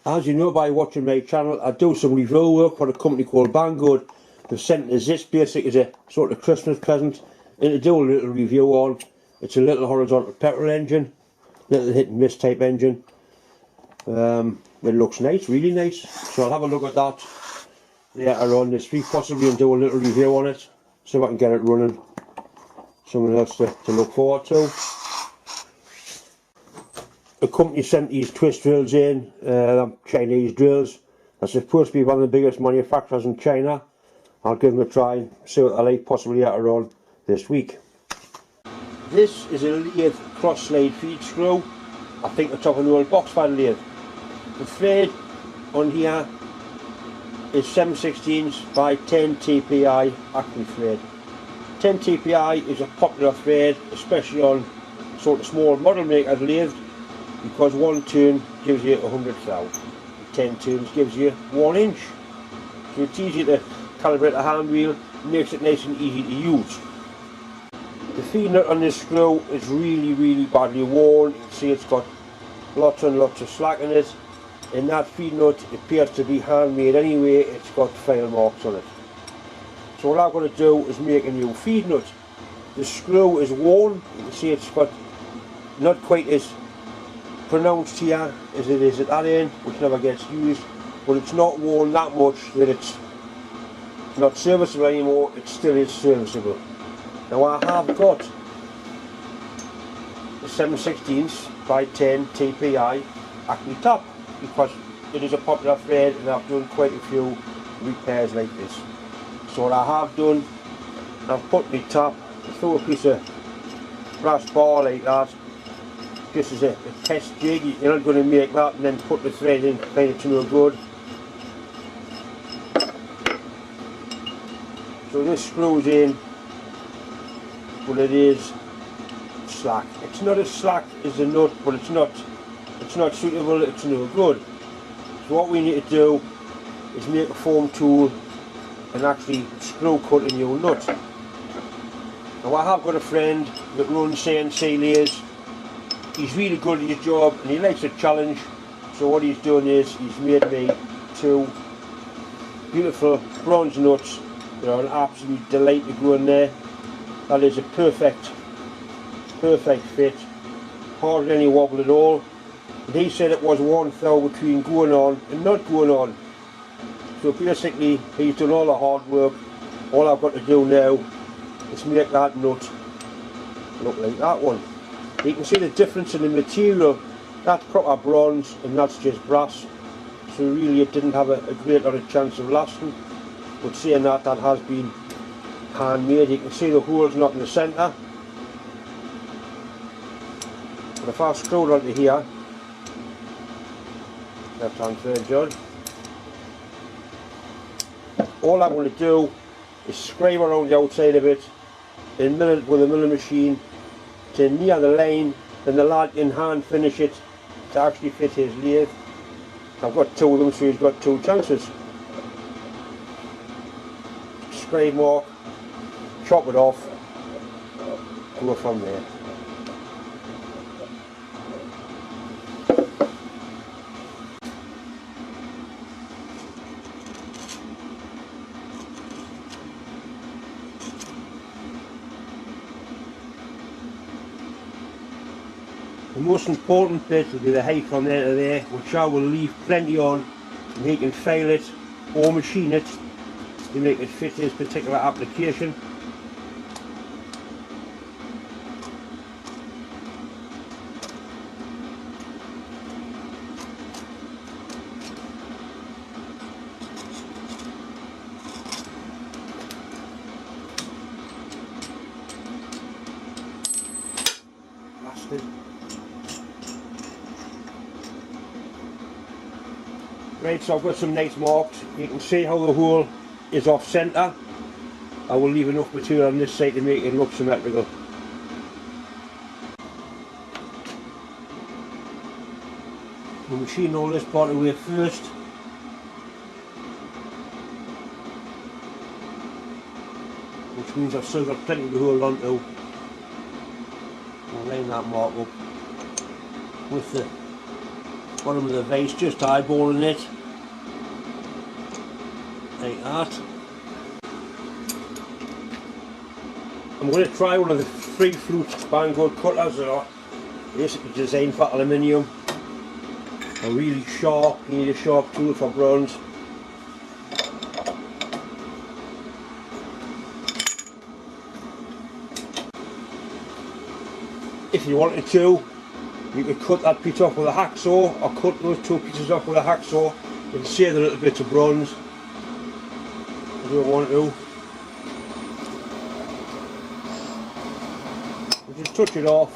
As you know by watching my channel, I do some review work for a company called Banggood. They've sent us this basic as a sort of Christmas present and to do a little review on. It's a little horizontal petrol engine, little hit and miss type engine. It looks nice, really nice. So I'll have a look at that later on this week possibly and do a little review on it, so I can get it running. Something else to look forward to. The company sent these twist drills in, Chinese drills. They're supposed to be one of the biggest manufacturers in China. I'll give them a try and see what I like possibly later on this week. This is a lathe cross slide feed screw. I think the top of the old box fan lathe. The thread on here is 7/16 by 10 TPI acme thread. 10 TPI is a popular thread, especially on sort of small model maker lathe, because one turn gives you 100 thou. 10 turns gives you 1 inch. So it's easy to calibrate the hand wheel, makes it nice and easy to use. The feed nut on this screw is really badly worn. You can see it's got lots and lots of slack in it, and that feed nut appears to be handmade anyway. It's got file marks on it. So what I'm going to do is make a new feed nut. The screw is worn. You can see it's got not quite as pronounced here as it is at that end, which never gets used, but it's not worn that much that it's not serviceable anymore. It still is serviceable. Now I have got the 7/16 by 10 TPI acme top because it is a popular thread and I've done quite a few repairs like this. So what I have done, I've put my top through a piece of brass bar like that. This is a test jig. You're not going to make that and then put the thread in, find it's no good. So this screws in, but it is slack. It's not as slack as the nut, but it's not suitable, it's no good. So what we need to do is make a foam tool and actually screw cut a new nut. Now I have got a friend that runs SNNC lathes. He's really good at his job and he likes a challenge, so what he's done is he's made me 2 beautiful bronze nuts. They're an absolute delight to go in there. That is a perfect fit, hardly any wobble at all. And he said it was 1 thou between going on and not going on. So basically he's done all the hard work. All I've got to do now is make that nut look like that one. You can see the difference in the material. That's proper bronze and that's just brass, so really it didn't have a great lot of chance of lasting. But saying that, that has been handmade. You can see the hole's not in the centre, but if I screw it onto here, left hand third judge, all I'm going to do is scrape around the outside of it and mill it with a milling machine to near the line, then the lad can hand finish it to actually fit his lathe. I've got 2 of them, so he's got 2 chances. Scrape mark, chop it off, go from there. The most important bit will be the height from there to there, which I will leave plenty on, and he can file it or machine it to make it fit his particular application. Right, so I've got some nice marks. You can see how the hole is off centre. I will leave enough material on this side to make it look symmetrical. We'll machine all this part away first. Which means I've still got plenty to hold on to. I'll line that mark up with the bottom of the vase, just eyeballing it like that. I'm going to try one of the free flute Banggood cutters that are basically designed for aluminium. They're really sharp, you need a sharp tool for bronze. If you wanted to, you could cut that piece off with a hacksaw, or cut those two pieces off with a hacksaw and save the little bits of bronze. I don't want to. Just touch it off.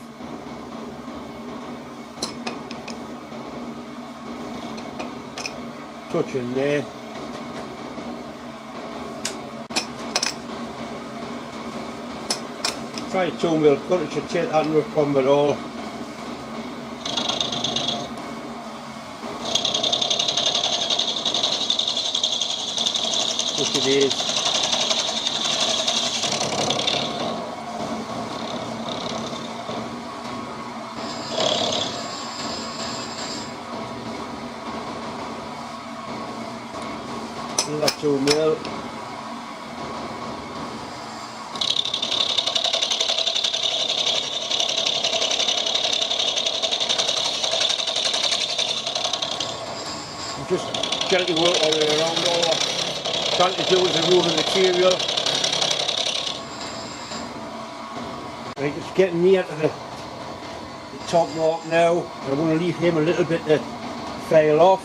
Touch in there. Try a 2mm cut, it should take that no problem at all. Look at these. Another 2mm. Just gently work all the way around. All I'm trying to do is remove the material. Right, it's getting near to the top mark now. I'm going to leave him a little bit to fail off,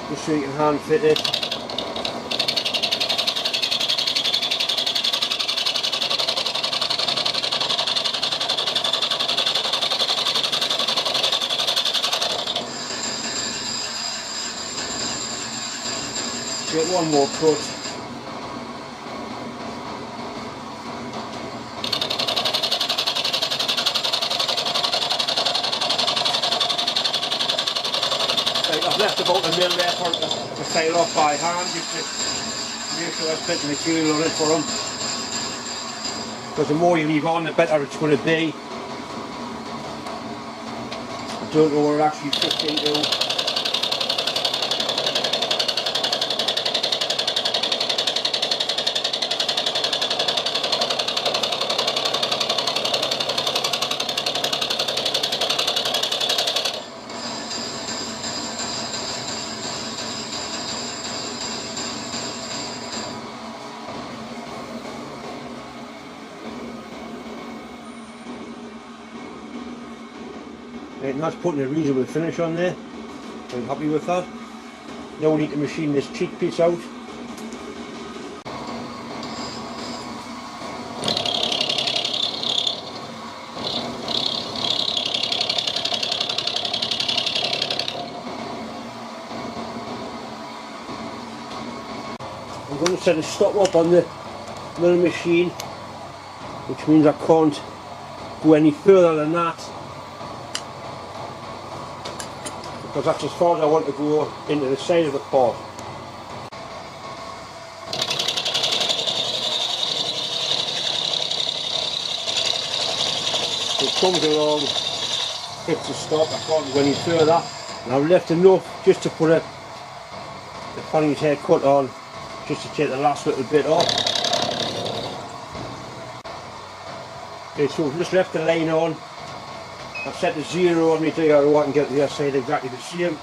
just so you can hand fit it. Get one more cut. Right, I've left about a mil there for it to fail off by hand, just to make sure there's plenty of material on it for them. Because the more you leave on, the better it's going to be. I don't know where it actually fits into. Right, and that's putting a reasonable finish on there. I'm happy with that. Now we need to machine this cheek piece out. I'm going to set a stop up on the mill machine, which means I can't go any further than that, because that's as far as I want to go into the side of the pot. So it comes along, hits a stop, I can't go any further, and I've left enough just to put the fanny's hair cut on, just to take the last little bit off. Okay, so we've just left the line on. I've set the 0 on my DRO, I can get the other side exactly the same.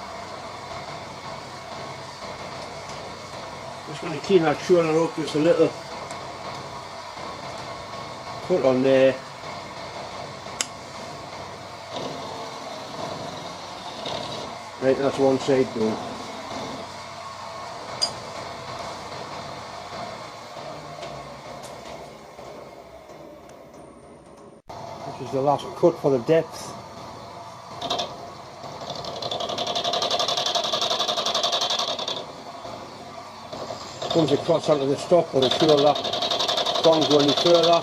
Just going to clean that shoulder up just a little. Put on there. Right, that's one side done. This is the last cut for the depth. Comes across onto the stop or the shoulder, can't go any further.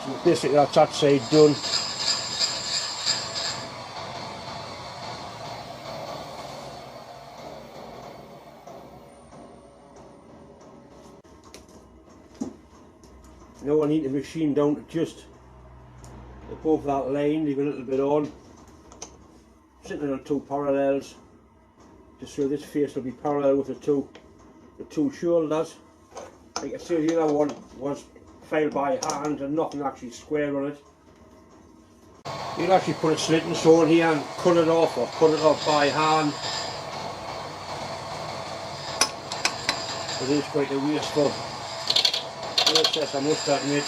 So basically that's that side done. Now I need the machine down to just above that line, leave a little bit on, sitting on two parallels, just so this face will be parallel with the two shoulders. You can see the other one was filed by hand and nothing actually square on it. You'd actually put a slitting saw in here and cut it off, or cut it off by hand. It is quite a wasteful process, I must admit.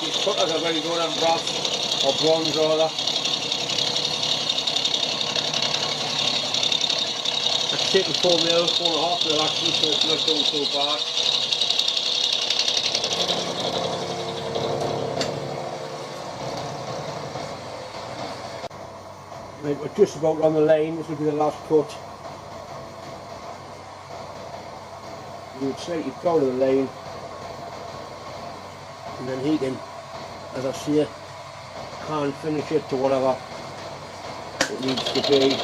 These cutters are very good on brass, or bronze rather. It's taken 4 mil, 4.5 mil actually, so it's not doing so bad. Right, we're just about on the line. This will be the last cut. You would slightly proud of the line, and then he can, as I say, hand finish it to whatever it needs to be.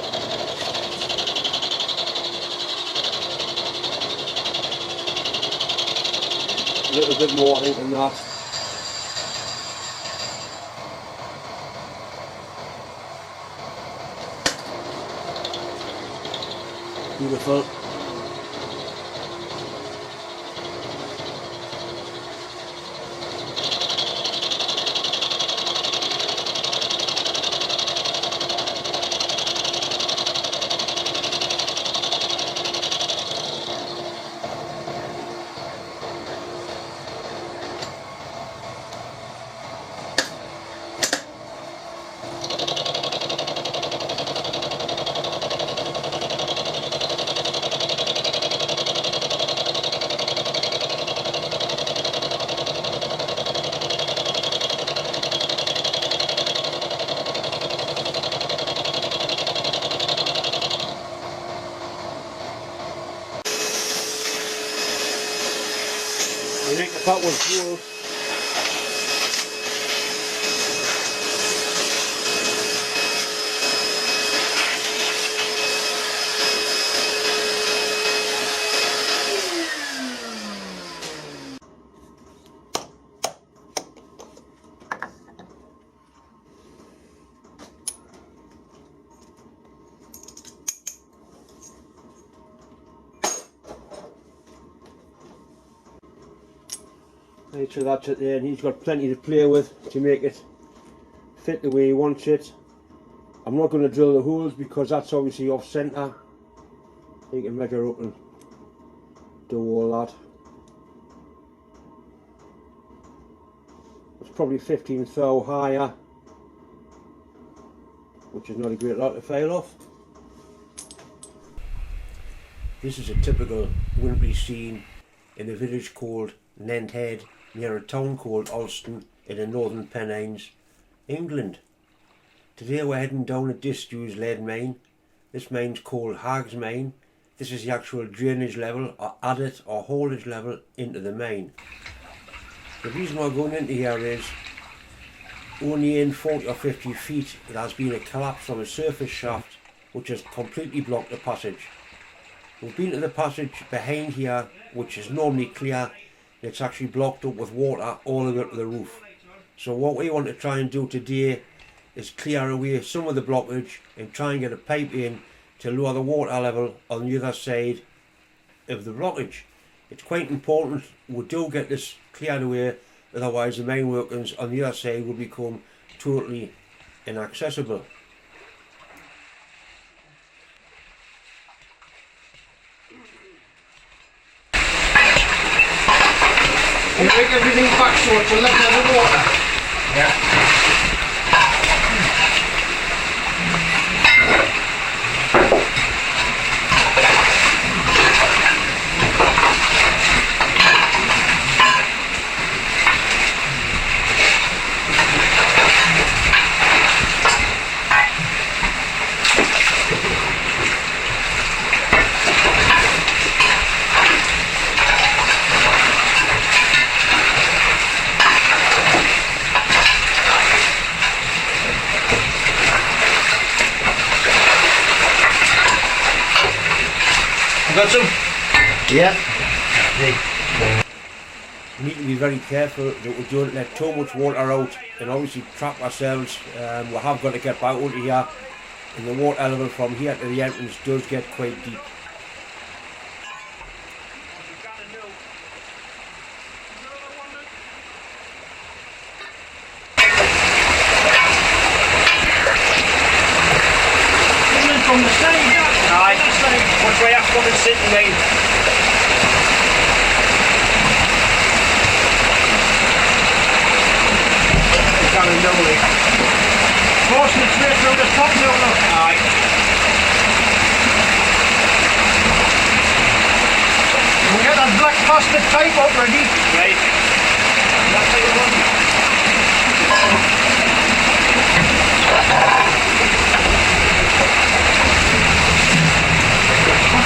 A little bit more, I think, than that. Beautiful. I think the pot was full. Right, so that's it there, and he's got plenty to play with to make it fit the way he wants it. I'm not going to drill the holes because that's obviously off centre. He can measure up and do all that. It's probably 15 thou higher, which is not a great lot to fail off. This is a typical wintry scene in a village called Nenthead, near a town called Alston in the northern Pennines, England. Today we're heading down a disused lead mine. This mine's called Hag's Mine. This is the actual drainage level, or adit or haulage level into the mine. The reason we're going into here is only in 40 or 50 feet there has been a collapse from a surface shaft which has completely blocked the passage. We've been to the passage behind here, which is normally clear. It's actually blocked up with water all the way up to the roof. So what we want to try and do today is clear away some of the blockage and try and get a pipe in to lower the water level on the other side of the blockage. It's quite important we do get this cleared away, otherwise the mine workings on the other side will become totally inaccessible. You make everything back so it's a level of the water. Yeah. You got some? Yeah. We need to be very careful that we don't let too much water out and obviously trap ourselves. We have got to get back out of here, and the water level from here to the entrance does get quite deep. From the stage, yeah. Aye. Which way I come and sit and lean? Down in Nolly. Forcing it straight through the top now, look. Aye. We'll get that black plastic tape up ready. Right. That's how you run.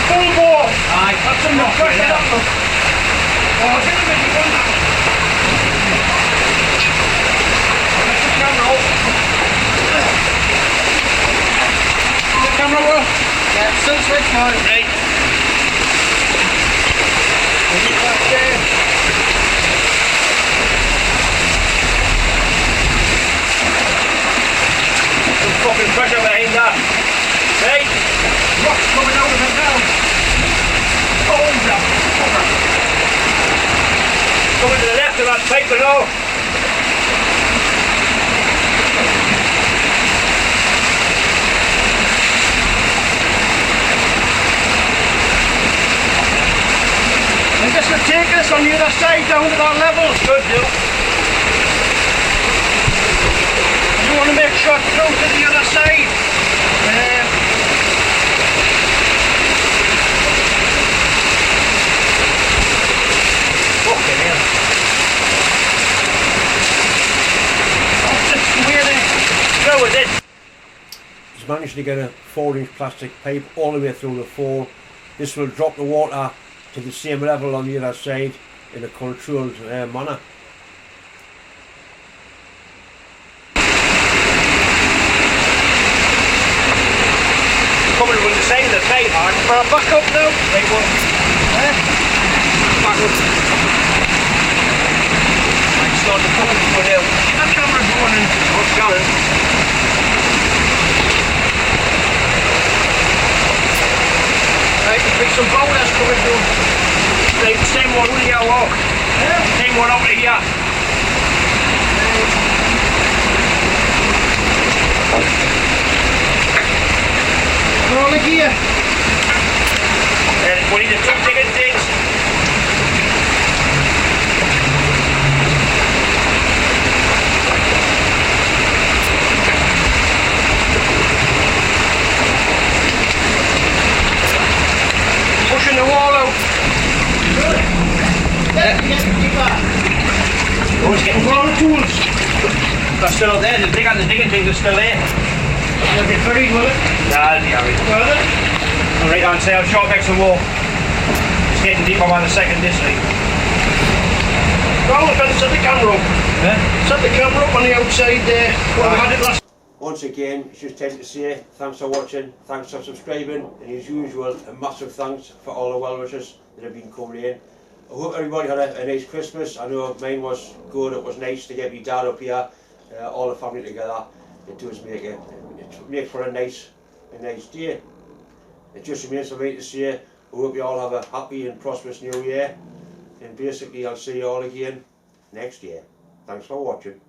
Full bore. Aye. That's enough. Crack it up, look. Oh, it's in a bit, you want that. That's the camera up. The camera up. Yeah, still switch now. Right. We'll get that there. Some fucking pressure behind that. Right. Rock's coming out of it now. Oh, the fucker. Coming to the left of that pipe below. And this will take us on the other side down to that level. Good, do. You want to make sure through to the other side. Fucking hell. Just weird. Throw it in. He's managed to get a 4-inch plastic pipe all the way through the floor. This will drop the water to the same level on the other side in a controlled manner. Coming with the side of the pipe, man. Well, back up now. Right one. Back up. Right, start the pump to go down. That camera's going in. What's going? Right, there's been some boulders coming through. Right, same one with your walk. Same one out of here. Roll the gear. And we need the two digging things. Pushing the wall out. Oh, it's getting All the tools. They're still there. The digging things are still there. They'll be buried, will it? Nah, yeah, right. Will it? Right on sale, short next to the wall. It's getting deeper by the second this week. Well, we've got to set the camera up. Eh? Set the camera up on the outside there. Well, we had it last. Once again, it's just time to say thanks for watching, thanks for subscribing, and as usual, a massive thanks for all the well wishers that have been coming in. I hope everybody had a nice Christmas. I know mine was good. It was nice to get my dad up here, all the family together. It does make it makes for a nice day. It just remains for me to say, I hope you all have a happy and prosperous new year, and basically I'll see you all again next year. Thanks for watching.